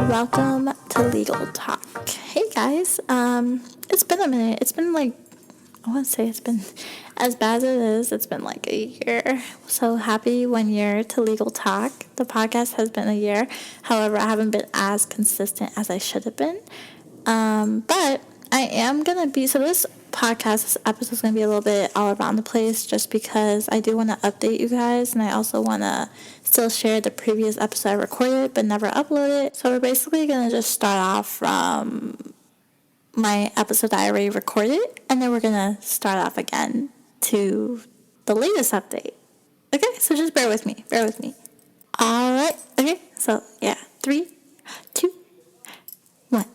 welcome to Legal Talk. Hey guys, it's been a minute. It's been like, I want to say it's been as bad as it is. It's been like a year. So happy 1 year to Legal Talk. The podcast has been a year. However, I haven't been as consistent as I should have been. But I am going to be, so this podcast, this episode is going to be a little bit all around the place just because I do want to update you guys, and I also want to still share the previous episode I recorded but never uploaded. So we're basically going to just start off from my episode that I already recorded, and then we're going to start off again to the latest update. Okay, so just bear with me. All right, okay, so yeah, 3, 2, 1.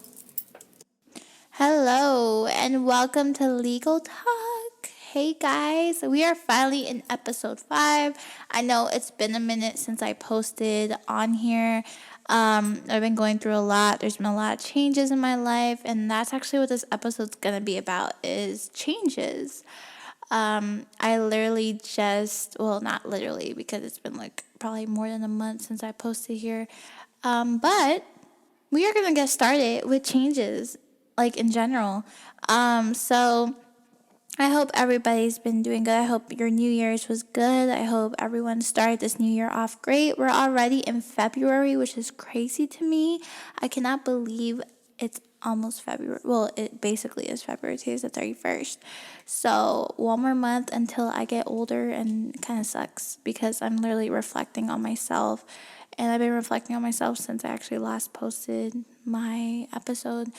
Hello, and welcome to Legal Talk. Hey guys, we are finally in episode 5. I know it's been a minute since I posted on here. I've been going through a lot. There's been a lot of changes in my life, and that's actually what this episode's gonna be about, is changes. I literally not literally, because it's been like probably more than a month since I posted here. But we are gonna get started with changes, like in general. So I hope everybody's been doing good. I hope your New Year's was good. I hope everyone started this new year off great. We're already in February, which is crazy to me. I cannot believe it's almost February. Well, it basically is February. Today is the 31st. So one more month until I get older, and it kind of sucks because I'm literally reflecting on myself. And I've been reflecting on myself since I actually last posted my episode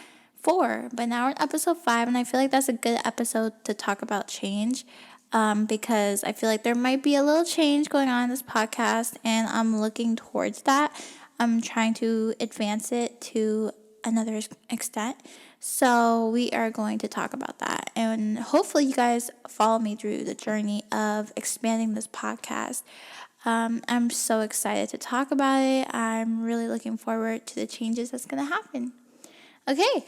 4, but now we're in episode 5, and I feel like that's a good episode to talk about change, because I feel like there might be a little change going on in this podcast, and I'm looking towards that. I'm trying to advance it to another extent, so we are going to talk about that, and hopefully you guys follow me through the journey of expanding this podcast. I'm so excited to talk about it. I'm really looking forward to the changes that's going to happen. Okay.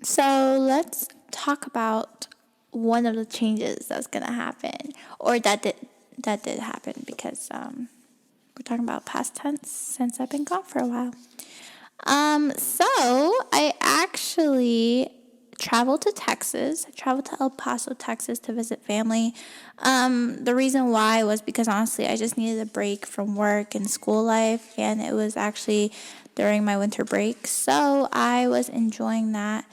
So let's talk about one of the changes that's gonna happen, or that did happen, because we're talking about past tense since I've been gone for a while. So I actually traveled to Texas. I traveled to El Paso, Texas, to visit family. The reason why was because honestly, I just needed a break from work and school life, and it was actually during my winter break, so I was enjoying that.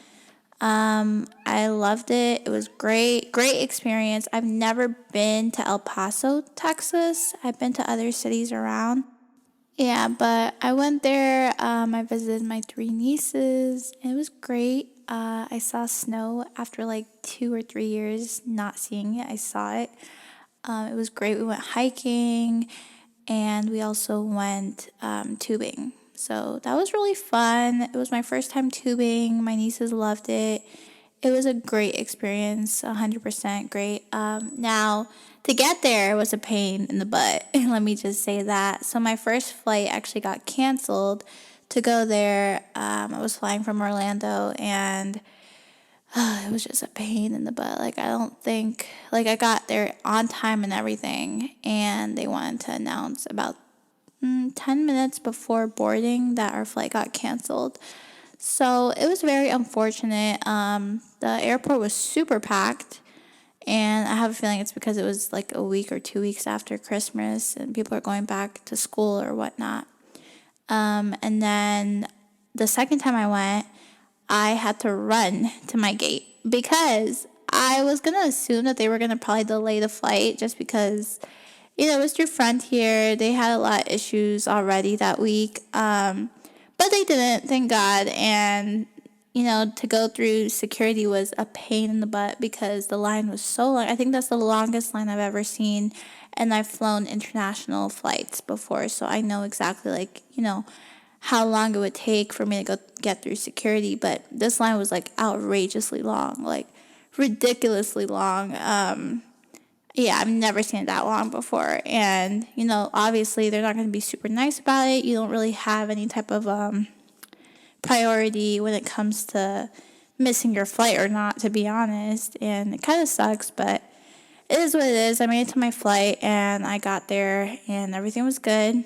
I loved it. It was great experience. I've never been to El Paso, Texas. I've been to other cities around. Yeah, but I went there. I visited my 3 nieces. It was great. I saw snow after like 2 or 3 years not seeing it. I saw it. It was great. We went hiking, and we also went tubing. So that was really fun. It was my first time tubing. My nieces loved it. It was a great experience, 100% great. Now, to get there was a pain in the butt. Let me just say that. So my first flight actually got canceled to go there. I was flying from Orlando, and it was just a pain in the butt. Like, I don't think, like, I got there on time and everything, and they wanted to announce about 10 minutes before boarding that our flight got canceled. So it was very unfortunate. The airport was super packed, and I have a feeling it's because it was like a week or 2 weeks after Christmas, and people are going back to school or whatnot. And then the second time I went, I had to run to my gate because I was going to assume that they were going to probably delay the flight just because, it was through Frontier. They had a lot of issues already that week. But they didn't, thank God. And, to go through security was a pain in the butt because the line was so long. I think that's the longest line I've ever seen. And I've flown international flights before, so I know exactly, how long it would take for me to go get through security. But this line was, outrageously long, ridiculously long. Yeah, I've never seen it that long before. And, obviously they're not going to be super nice about it. You don't really have any type of priority when it comes to missing your flight or not, to be honest. And it kind of sucks, but it is what it is. I made it to my flight, and I got there, and everything was good.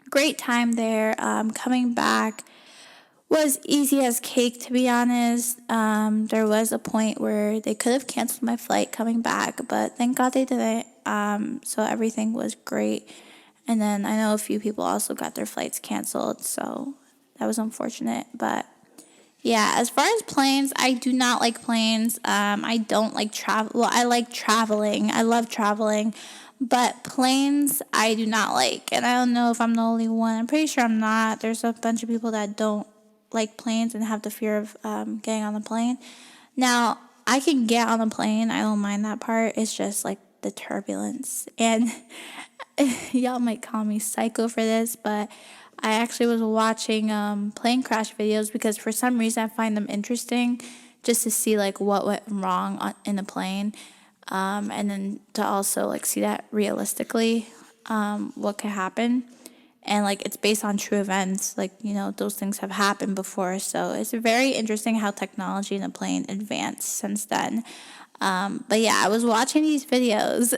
Great time there. Coming back, was easy as cake, to be honest. There was a point where they could have canceled my flight coming back, but thank God they didn't. So everything was great. And then I know a few people also got their flights canceled, so that was unfortunate. But yeah, as far as planes, I do not like planes. I don't like travel. Well, I like traveling. I love traveling. But planes, I do not like. And I don't know if I'm the only one. I'm pretty sure I'm not. There's a bunch of people that don't like planes and have the fear of getting on the plane. Now, I can get on a plane. I don't mind that part. It's just like the turbulence. And y'all might call me psycho for this, but I actually was watching plane crash videos because for some reason I find them interesting just to see like what went wrong in a plane, and then to also like see that realistically what could happen. And like it's based on true events, like those things have happened before, so it's very interesting how technology in a plane advanced since then. But yeah, I was watching these videos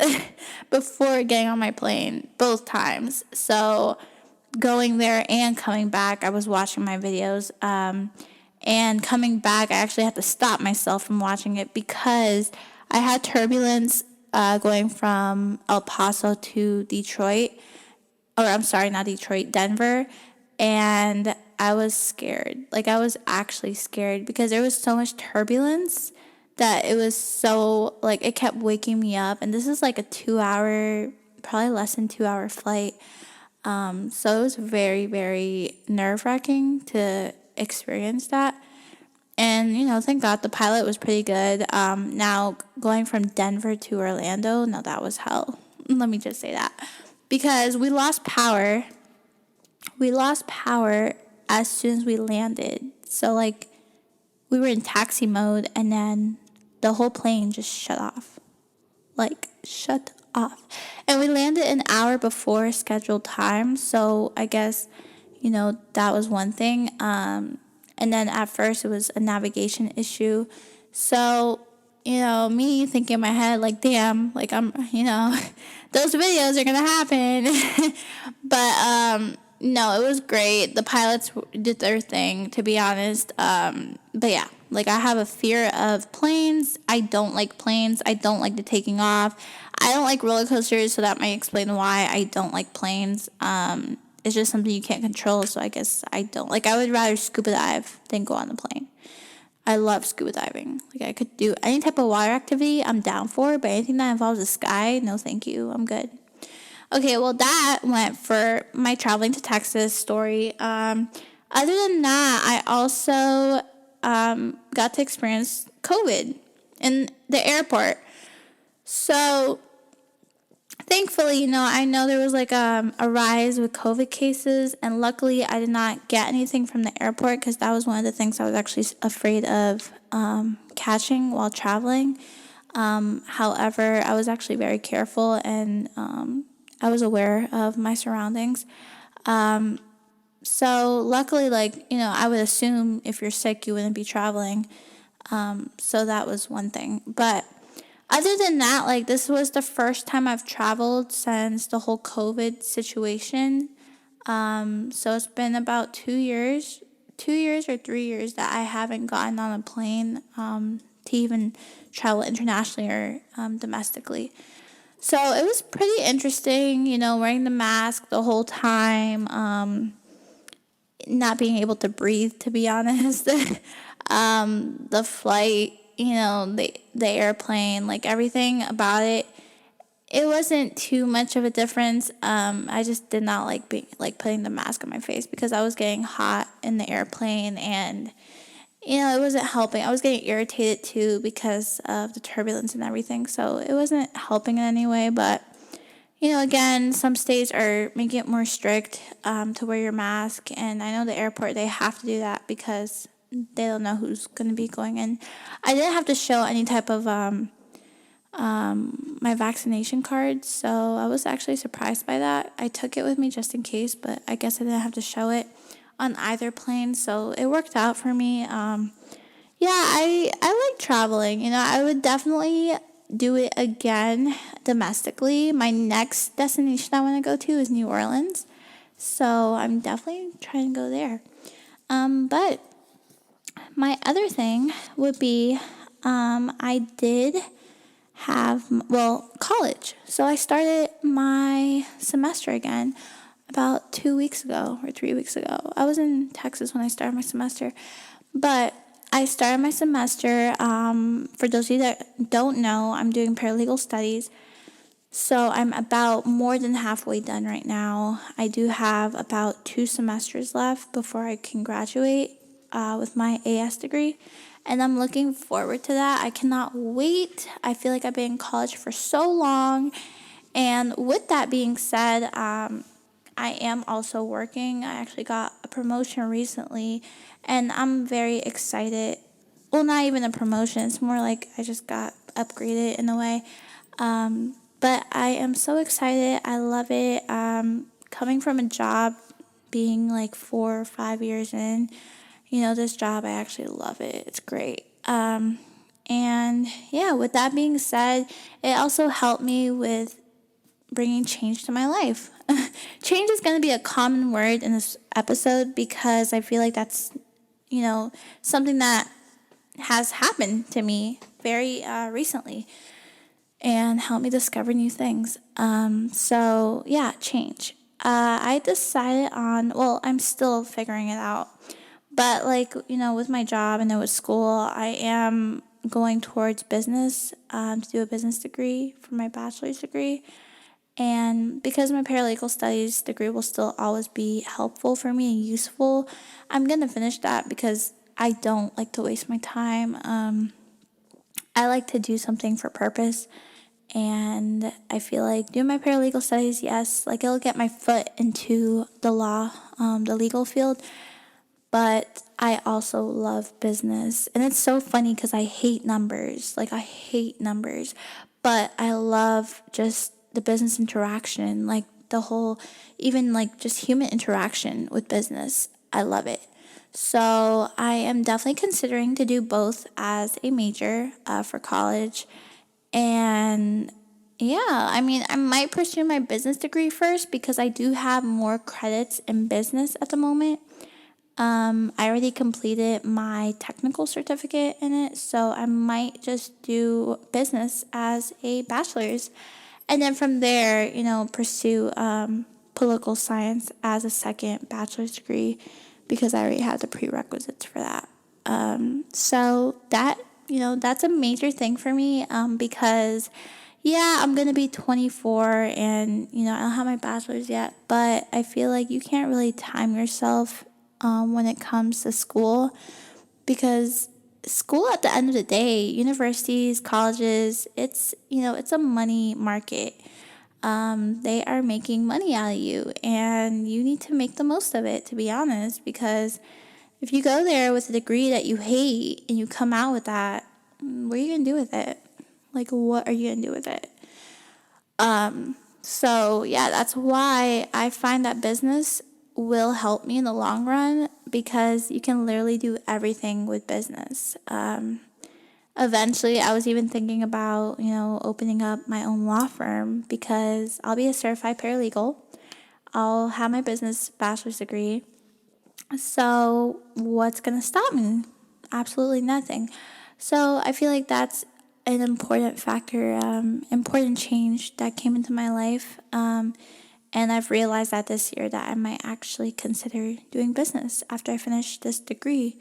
before getting on my plane both times. So going there and coming back, I was watching my videos. And coming back, I actually had to stop myself from watching it because I had turbulence going from El Paso to Detroit. Or I'm sorry, not Detroit, Denver. And I was scared. Like, I was actually scared because there was so much turbulence that it was so, like, it kept waking me up. And this is like a 2 hour, probably less than 2 hour flight. So it was very, very nerve-wracking to experience that. And, thank God the pilot was pretty good. Now, going from Denver to Orlando, no, that was hell. Let me just say that. Because we lost power. We lost power as soon as we landed. So, like, we were in taxi mode, and then the whole plane just shut off. Like, shut off. And we landed an hour before scheduled time. So, I guess, that was one thing. And then at first it was a navigation issue. So, me thinking in my head, like, damn, like, those videos are going to happen. But, no, it was great. The pilots did their thing, to be honest. But yeah, like, I have a fear of planes. I don't like planes. I don't like the taking off. I don't like roller coasters, so that might explain why I don't like planes. It's just something you can't control, so I guess I don't. Like, I would rather scuba dive than go on the plane. I love scuba diving. Like, I could do any type of water activity I'm down for, but anything that involves the sky, no thank you. I'm good. Okay, well, that went for my traveling to Texas story. Other than that, I also got to experience COVID in the airport. So, thankfully, I know there was like a rise with COVID cases, and luckily I did not get anything from the airport because that was one of the things I was actually afraid of catching while traveling. However, I was actually very careful, and I was aware of my surroundings. So luckily, like, I would assume if you're sick, you wouldn't be traveling. So that was one thing. But other than that, like, this was the first time I've traveled since the whole COVID situation. So it's been about 2 years or 3 years that I haven't gotten on a plane to even travel internationally or domestically. So it was pretty interesting, wearing the mask the whole time, not being able to breathe, to be honest. The flight, the airplane, like, everything about it, it wasn't too much of a difference. I just did not like putting the mask on my face because I was getting hot in the airplane, and it wasn't helping. I was getting irritated too because of the turbulence and everything, so it wasn't helping in any way. But again, some states are making it more strict to wear your mask, and I know the airport, they have to do that because they don't know who's going to be going in. I didn't have to show any type of my vaccination card, so I was actually surprised by that. I took it with me just in case, but I guess I didn't have to show it on either plane, so it worked out for me. Yeah, I like traveling. I would definitely do it again domestically. My next destination I want to go to is New Orleans, so I'm definitely trying to go there. But my other thing would be I did have, college. So I started my semester again about 2 weeks ago or 3 weeks ago. I was in Texas when I started my semester. But I started my semester. For those of you that don't know, I'm doing paralegal studies. So I'm about more than halfway done right now. I do have about 2 semesters left before I can graduate with my AS degree. And I'm looking forward to that. I cannot wait. I feel like I've been in college for so long. And with that being said, I am also working. I actually got a promotion recently, and I'm very excited. Well, not even a promotion. It's more like I just got upgraded in a way. But I am so excited. I love it. Coming from a job being like 4 or 5 years in, this job, I actually love it. It's great. And yeah, with that being said, it also helped me with bringing change to my life. Change is going to be a common word in this episode because I feel like that's, something that has happened to me very recently and helped me discover new things. So yeah, change. I decided on, I'm still figuring it out. But with my job and then with school, I am going towards business to do a business degree for my bachelor's degree. And because my paralegal studies degree will still always be helpful for me and useful, I'm going to finish that because I don't like to waste my time. I like to do something for purpose. And I feel like doing my paralegal studies, yes, it'll get my foot into the law, the legal field. But I also love business. And it's so funny because I hate numbers. I hate numbers. But I love just the business interaction, the whole, even just human interaction with business. I love it. So I am definitely considering to do both as a major for college. And yeah, I might pursue my business degree first because I do have more credits in business at the moment. I already completed my technical certificate in it, so I might just do business as a bachelor's. And then from there, pursue political science as a second bachelor's degree because I already have the prerequisites for that. So that's a major thing for me because, yeah, I'm going to be 24 and, I don't have my bachelor's yet, but I feel like you can't really time yourself when it comes to school because school at the end of the day, universities, colleges, it's a money market. They are making money out of you and you need to make the most of it, to be honest, because if you go there with a degree that you hate and you come out with that, what are you going to do with it? What are you going to do with it? So yeah, that's why I find that business will help me in the long run because you can literally do everything with business. Eventually, I was even thinking about, opening up my own law firm because I'll be a certified paralegal. I'll have my business bachelor's degree. So what's going to stop me? Absolutely nothing. So I feel like that's an important factor, important change that came into my life. And I've realized that this year that I might actually consider doing business after I finish this degree.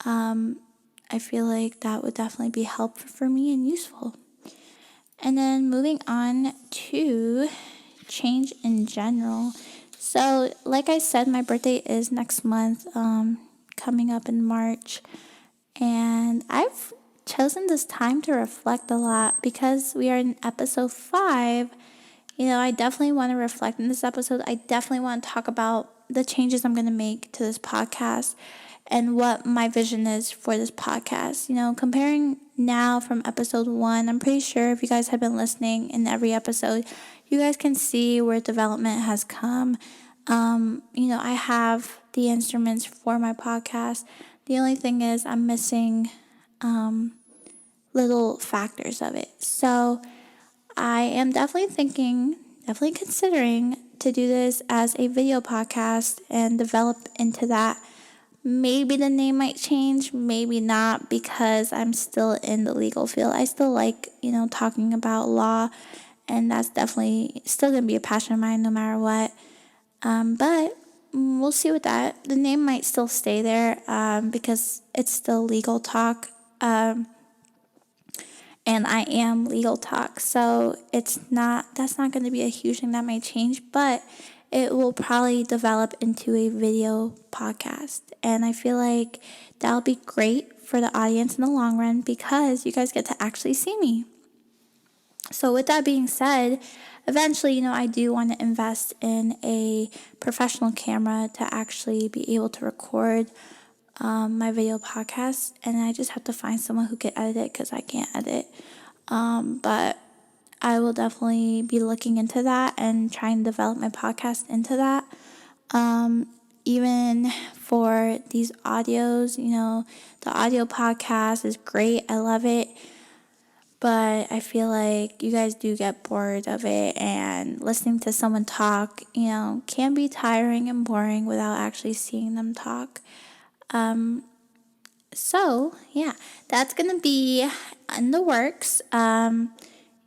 I feel like that would definitely be helpful for me and useful. And then moving on to change in general. So, like I said, my birthday is next month, coming up in March. And I've chosen this time to reflect a lot because we are in episode 5. I definitely want to reflect in this episode. I definitely want to talk about the changes I'm going to make to this podcast and what my vision is for this podcast. Comparing now from episode 1, I'm pretty sure if you guys have been listening in every episode, you guys can see where development has come. I have the instruments for my podcast. The only thing is I'm missing little factors of it. So I am definitely considering to do this as a video podcast and develop into that Maybe the name might change, maybe not, because I'm still in the legal field. I still like, talking about law, and that's definitely still going to be a passion of mine no matter what. But we'll see with that. The name might still stay there because it's still legal talk. And I am legal talk. So that's not going to be a huge thing that might change, but it will probably develop into a video podcast. And I feel like that'll be great for the audience in the long run because you guys get to actually see me. So with that being said, eventually, I do want to invest in a professional camera to actually be able to record my video podcast, and I just have to find someone who can edit it because I can't edit. But I will definitely be looking into that and trying to develop my podcast into that. Even for these audios, the audio podcast is great. I love it. But I feel like you guys do get bored of it, and listening to someone talk, can be tiring and boring without actually seeing them talk. So, yeah, that's going to be in the works. I'm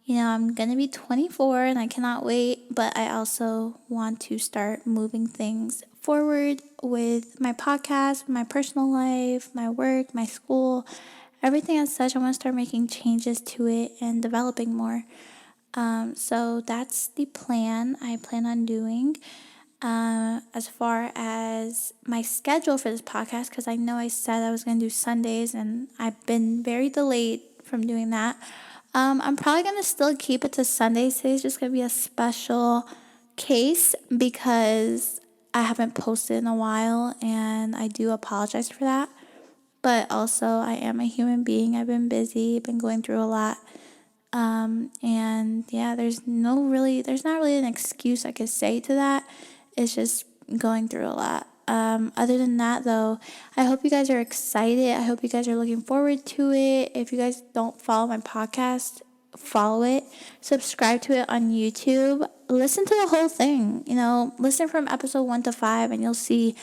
going to be 24 and I cannot wait, but I also want to start moving things forward with my podcast, my personal life, my work, my school, everything as such. I want to start making changes to it and developing more. So that's the plan I plan on doing. As far as my schedule for this podcast, because I know I said I was going to do Sundays and I've been very delayed from doing that. I'm probably going to still keep it to Sundays. Today's just going to be a special case because I haven't posted in a while, and I do apologize for that. But also, I am a human being. I've been busy, been going through a lot. And yeah, there's not really an excuse I could say to that. It's just going through a lot. Other than that, though, I hope you guys are excited. I hope you guys are looking forward to it. If you guys don't follow my podcast, follow it. Subscribe to it on YouTube. Listen to the whole thing. Listen from episode 1 to 5, and you'll see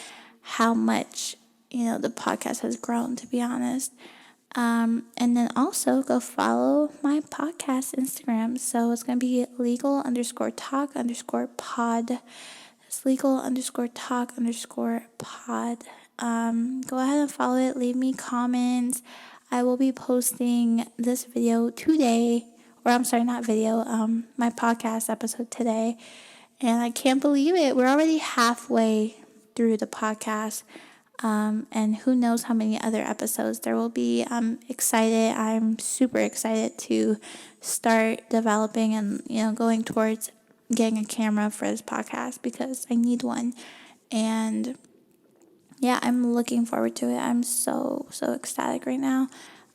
how much, the podcast has grown, to be honest. And then also go follow my podcast Instagram. So it's going to be legal_talk_pod. It's legal_talk_pod. Go ahead and follow it. Leave me comments. I will be posting this video today. Or I'm sorry, not video. My podcast episode today. And I can't believe it. We're already halfway through the podcast. And who knows how many other episodes there will be. I'm excited. I'm super excited to start developing and, going towards getting a camera for this podcast because I need one. And yeah, I'm looking forward to it. I'm so ecstatic right now.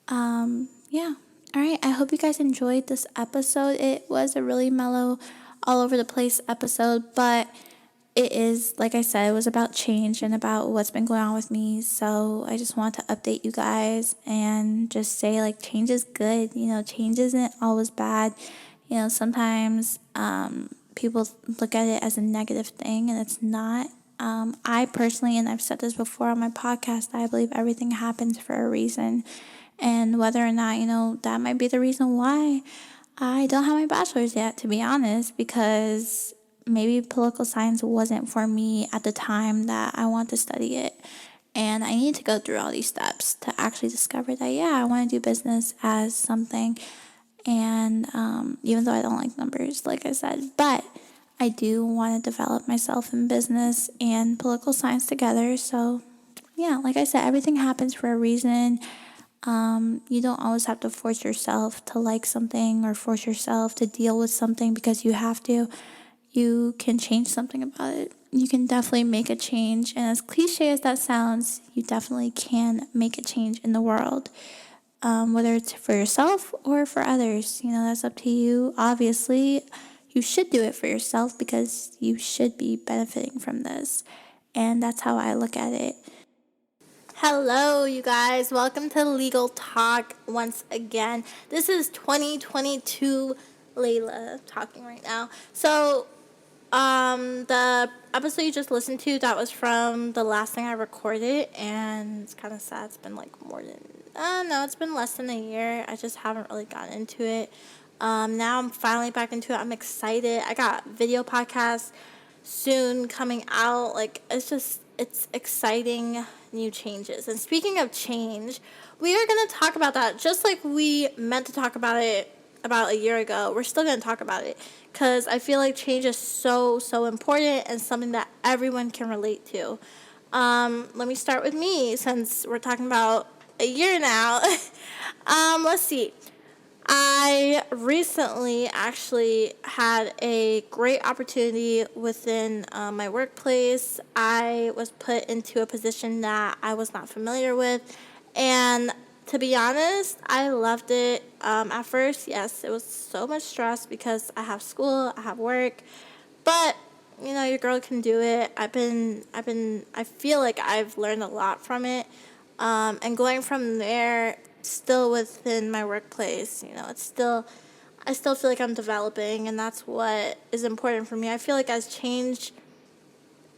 Yeah. All right. I hope you guys enjoyed this episode. It was a really mellow, all over the place episode, but it is, like I said, it was about change and about what's been going on with me. So I just want to update you guys and just say, change is good. Change isn't always bad. Sometimes people look at it as a negative thing, and it's not. I personally, and I've said this before on my podcast, I believe everything happens for a reason. And whether or not, that might be the reason why I don't have my bachelor's yet, to be honest, because maybe political science wasn't for me at the time that I want to study it. And I need to go through all these steps to actually discover that, I want to do business as something. And even though I don't like numbers, like I said, but I do want to develop myself in business and political science together. So, yeah, like I said, everything happens for a reason. You don't always have to force yourself to like something or force yourself to deal with something because you have to. You can change something about it. You can definitely make a change. And as cliche as that sounds, you definitely can make a change in the world. Whether it's for yourself or for others, that's up to you. Obviously, you should do it for yourself because you should be benefiting from this. And that's how I look at it. Hello, you guys. Welcome to Legal Talk once again. This is 2022 Layla talking right now. So, The episode you just listened to, that was from the last thing I recorded, and it's kind of sad. It's been like more than, no, it's been less than a year. I just haven't really gotten into it. Now I'm finally back into it. I'm excited. I got video podcasts soon coming out. Like, it's exciting new changes. And speaking of change, we are going to talk about that just like we meant to talk about it about a year ago. We're still going to talk about it because I feel like change is so, so important and something that everyone can relate to. Let me start with me since we're talking about a year now. Let's see. I recently actually had a great opportunity within my workplace. I was put into a position that I was not familiar with, and to be honest, I loved it. At first, yes, it was so much stress because I have school, I have work, but your girl can do it. I feel like I've learned a lot from it, and going from there, still within my workplace, I still feel like I'm developing, and that's what is important for me. I feel like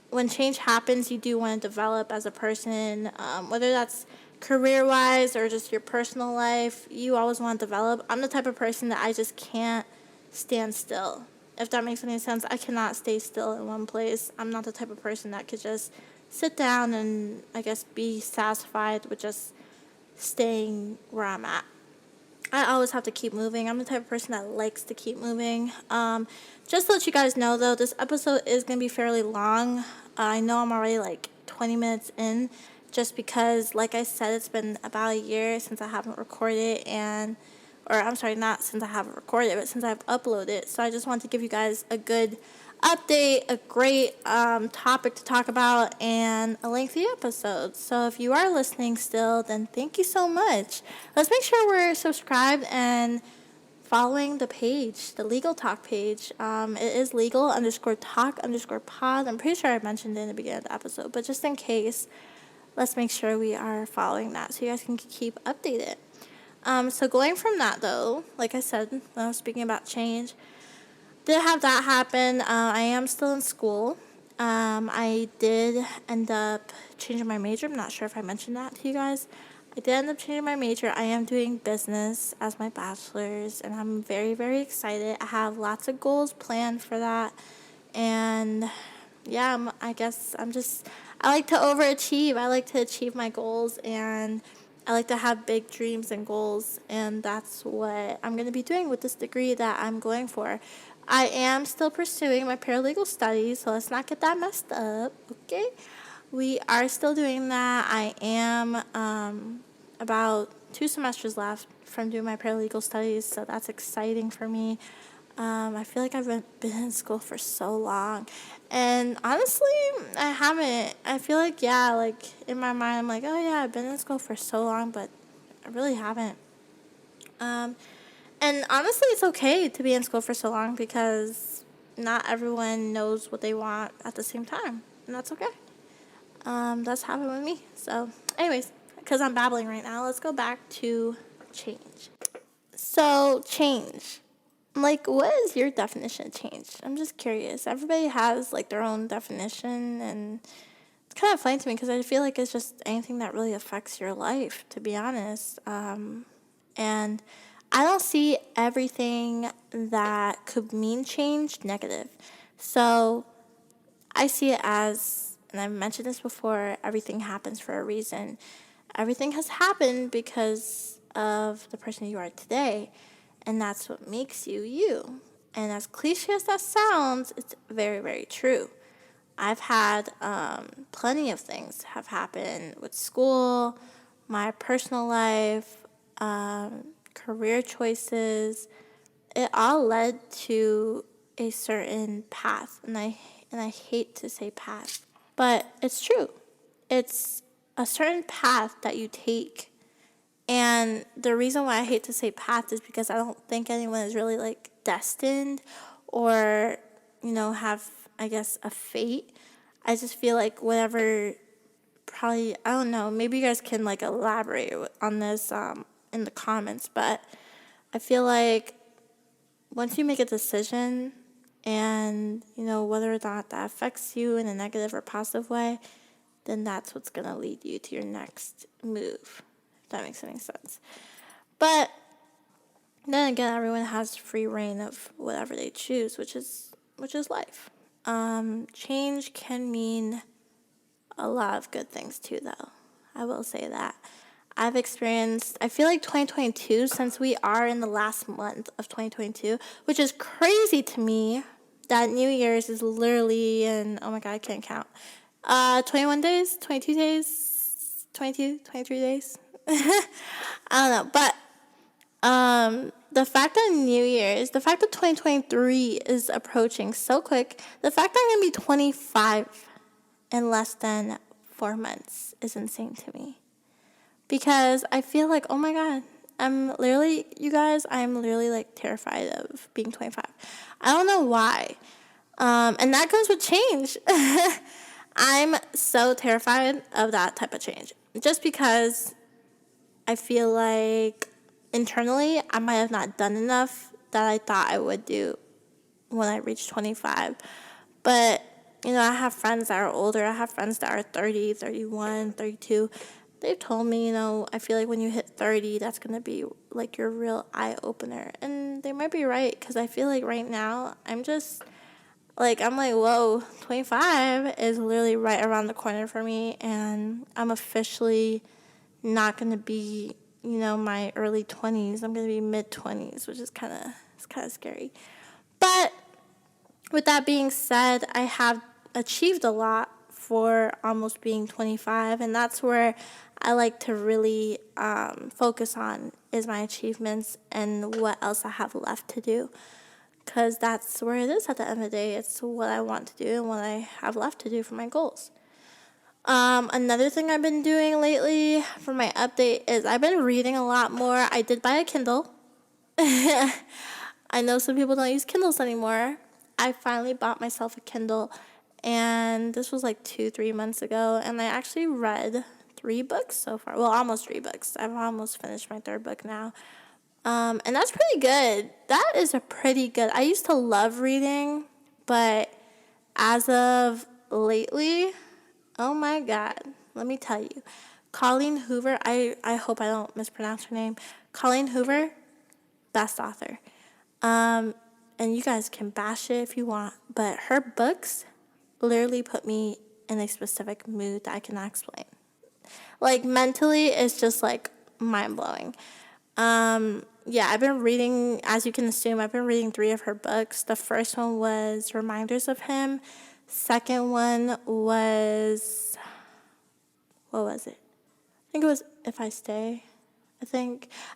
when change happens, you do want to develop as a person, whether that's career wise or just your personal life. You always want to develop. I'm the type of person that I just can't stand still. If that makes any sense, I cannot stay still in one place. I'm not the type of person that could just sit down and, I guess, be satisfied with just staying where I'm at. I always have to keep moving. I'm the type of person that likes to keep moving. Just to let you guys know, though, this episode is going to be fairly long. I know I'm already like 20 minutes in, just because, like I said, it's been about a year since I haven't recorded, or I'm sorry, not since I haven't recorded, but since I've uploaded. So I just want to give you guys a good update, a great topic to talk about, and a lengthy episode. So if you are listening still, then thank you so much. Let's make sure we're subscribed and following the page, the Legal Talk page. It is legal_talk_pod. I'm pretty sure I mentioned it in the beginning of the episode, but just in case, let's make sure we are following that so you guys can keep updated. So going from that, though, like I said, when I was speaking about change, did have that happen. I am still in school. I did end up changing my major. I'm not sure if I mentioned that to you guys. I did end up changing my major. I am doing business as my bachelor's, and I'm very, very excited. I have lots of goals planned for that. And yeah, I guess I like to overachieve. I like to achieve my goals, and I like to have big dreams and goals, and that's what I'm going to be doing with this degree that I'm going for. I am still pursuing my paralegal studies, so let's not get that messed up, okay? We are still doing that. I am about 2 semesters left from doing my paralegal studies, so that's exciting for me. I feel like I've been in school for so long, and honestly, I haven't. I feel like, yeah, like in my mind, I'm like, oh yeah, I've been in school for so long, but I really haven't. And honestly, it's okay to be in school for so long because not everyone knows what they want at the same time, and that's okay. That's happened with me. So, anyways, because I'm babbling right now, let's go back to change. So, change. Like, what is your definition of change? I'm just curious. Everybody has, like, their own definition, and it's kind of funny to me because I feel like it's just anything that really affects your life, to be honest. And I don't see everything that could mean change negative. So I see it as, and I've mentioned this before, everything happens for a reason. Everything has happened because of the person you are today, and that's what makes you you. And as cliche as that sounds, it's very, very true. I've had plenty of things have happened with school, my personal life, career choices. It all led to a certain path, and I hate to say path, but it's true. It's a certain path that you take. And the reason why I hate to say path is because I don't think anyone is really like destined or, have, I guess, a fate. I just feel like whatever, probably, I don't know, maybe you guys can like elaborate on this in the comments, but I feel like once you make a decision and, whether or not that affects you in a negative or positive way, then that's what's going to lead you to your next move, if that makes any sense. But then again, everyone has free reign of whatever they choose, which is life. Change can mean a lot of good things too, though. I will say that. I feel like 2022, since we are in the last month of 2022, which is crazy to me, that New Year's is literally in, oh my God, I can't count. 21 days, 22 days, 22, 23 days. I don't know, but the fact that 2023 is approaching so quick, the fact that I'm going to be 25 in less than 4 months is insane to me. Because I feel like, oh my God, I'm literally like terrified of being 25. I don't know why. And that goes with change. I'm so terrified of that type of change. Just because I feel like internally I might have not done enough that I thought I would do when I reached 25. But, I have friends that are older. I have friends that are 30, 31, 32. They've told me, I feel like when you hit 30, that's going to be like your real eye-opener. And they might be right, because I feel like right now, I'm like, whoa, 25 is literally right around the corner for me. And I'm officially not going to be, my early 20s. I'm going to be mid-20s, which is kind of scary. But with that being said, I have achieved a lot for almost being 25, and that's where I like to really focus on is my achievements and what else I have left to do, because that's where it is at the end of the day. It's what I want to do and what I have left to do for my goals. Another thing I've been doing lately for my update is I've been reading a lot more. I did buy a Kindle. I know some people don't use Kindles anymore. I finally bought myself a Kindle, and this was like 2-3 months ago, and I actually read 3 books so far. Well, almost 3 books. I've almost finished my 3rd book now. And that's pretty good. That is a pretty good. I used to love reading, but as of lately, oh my God, let me tell you. Colleen Hoover, I hope I don't mispronounce her name. Colleen Hoover, best author. And you guys can bash it if you want, but her books literally put me in a specific mood that I cannot explain. Like, mentally, it's just, like, mind-blowing. Yeah, I've been reading, as you can assume, I've been reading 3 of her books. The first one was Reminders of Him. Second one was, what was it? I think it was If I Stay. I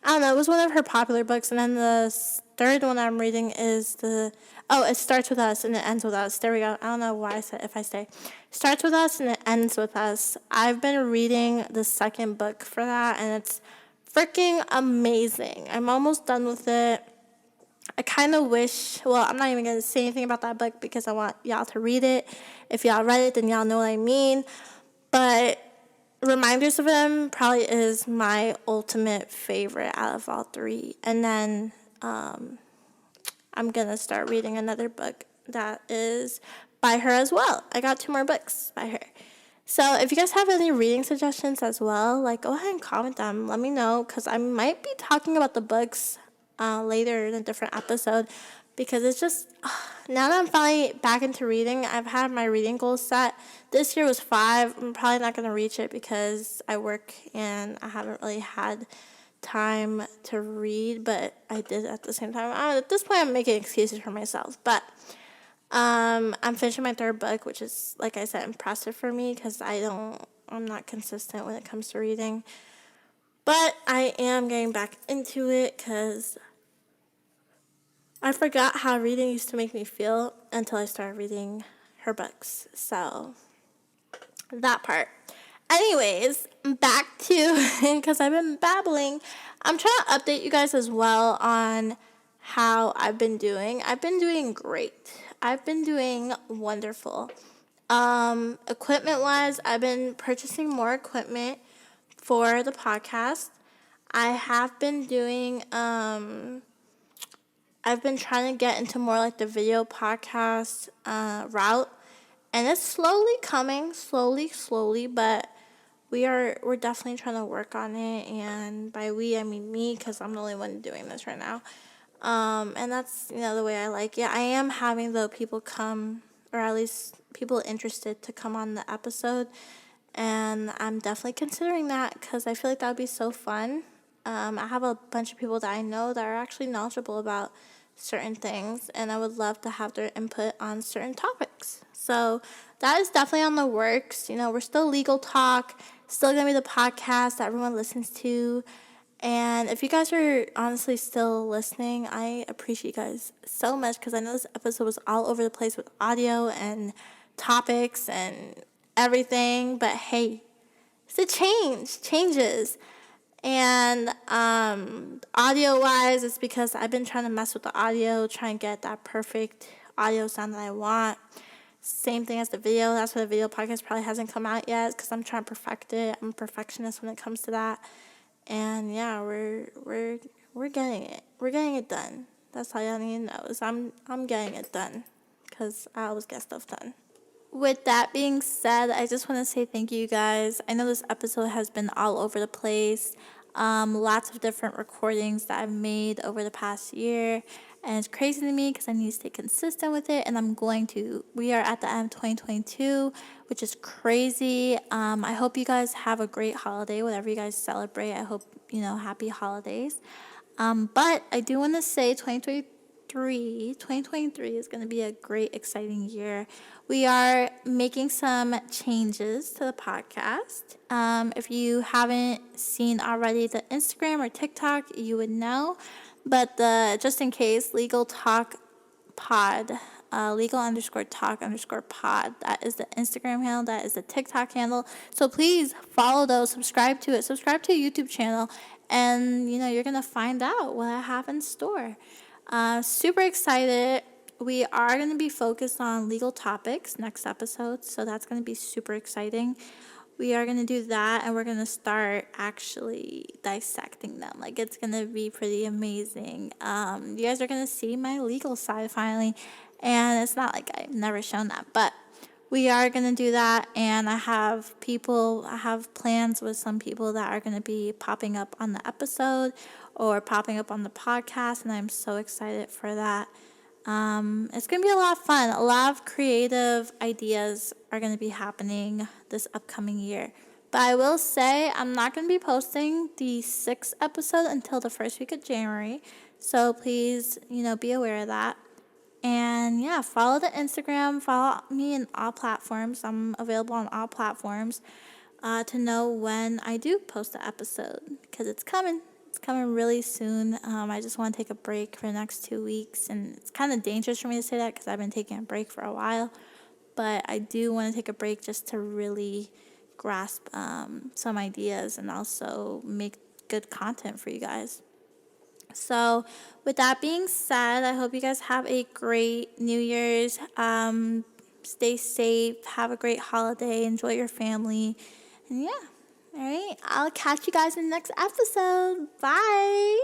don't know, it was one of her popular books. And then the third one I'm reading is It Starts With Us and It Ends With Us. There we go. I don't know why I said If I Stay. Starts With Us and It Ends With Us. I've been reading the second book for that, and it's freaking amazing. I'm almost done with it. I kind of wish, I'm not even going to say anything about that book because I want y'all to read it. If y'all read it, then y'all know what I mean. But Reminders of Him probably is my ultimate favorite out of all 3. And then I'm going to start reading another book that is by her as well. I got 2 more books by her. So if you guys have any reading suggestions as well, go ahead and comment them. Let me know, because I might be talking about the books later in a different episode, because it's just, now that I'm finally back into reading, I've had my reading goals set. This year was 5. I'm probably not going to reach it because I work and I haven't really had time to read, but I did at the same time. At this point, I'm making excuses for myself, but I'm finishing my 3rd book, which is, like I said, impressive for me because I'm not consistent when it comes to reading. But I am getting back into it because I forgot how reading used to make me feel until I started reading her books. So, that part. Anyways, back to, because I've been babbling, I'm trying to update you guys as well on how I've been doing. I've been doing great. I've been doing wonderful. Equipment-wise, I've been purchasing more equipment for the podcast. I have been doing, I've been trying to get into more like the video podcast route, and it's slowly coming, slowly, but we're definitely trying to work on it. And by we, I mean me, because I'm the only one doing this right now. And that's, the way I like it. I am having, though, people come, or at least people interested to come on the episode. And I'm definitely considering that because I feel like that would be so fun. I have a bunch of people that I know that are actually knowledgeable about certain things, and I would love to have their input on certain topics. So that is definitely on the works. We're still Legal Talk, still going to be the podcast that everyone listens to. And if you guys are honestly still listening, I appreciate you guys so much because I know this episode was all over the place with audio and topics and everything. But hey, it's a changes. And audio-wise, it's because I've been trying to mess with the audio, trying to get that perfect audio sound that I want. Same thing as the video. That's why the video podcast probably hasn't come out yet because I'm trying to perfect it. I'm a perfectionist when it comes to that. And yeah, we're getting it. We're getting it done. That's all y'all need to know is I'm getting it done because I always get stuff done. With that being said, I just want to say thank you guys. I know this episode has been all over the place. Lots of different recordings that I've made over the past year. And it's crazy to me because I need to stay consistent with it. And I'm going to. We are at the end of 2022, which is crazy. I hope you guys have a great holiday, whatever you guys celebrate. I hope, happy holidays. But I do want to say 2023 is going to be a great, exciting year. We are making some changes to the podcast. If you haven't seen already the Instagram or TikTok, you would know. But just in case, Legal Talk Pod, legal_talk_pod, that is the Instagram handle, that is the TikTok handle. So please follow those, subscribe to it, subscribe to a YouTube channel, and you're going to find out what I have in store. Super excited. We are going to be focused on legal topics next episode, so that's going to be super exciting. We are going to do that, and we're going to start actually dissecting them. Like, it's going to be pretty amazing. You guys are going to see my legal side finally, and it's not like I've never shown that, but we are going to do that, and I have plans with some people that are going to be popping up on the episode or popping up on the podcast, and I'm so excited for that. It's going to be a lot of fun. A lot of creative ideas are going to be happening this upcoming year. But I will say I'm not going to be posting the 6th episode until the first week of January. So please, be aware of that. And yeah, follow the Instagram. Follow me in all platforms. I'm available on all platforms to know when I do post the episode because it's coming. It's coming really soon. I just want to take a break for the next 2 weeks. And it's kind of dangerous for me to say that because I've been taking a break for a while. But I do want to take a break just to really grasp some ideas and also make good content for you guys. So with that being said, I hope you guys have a great New Year's. Stay safe. Have a great holiday. Enjoy your family. And yeah. All right, I'll catch you guys in the next episode. Bye.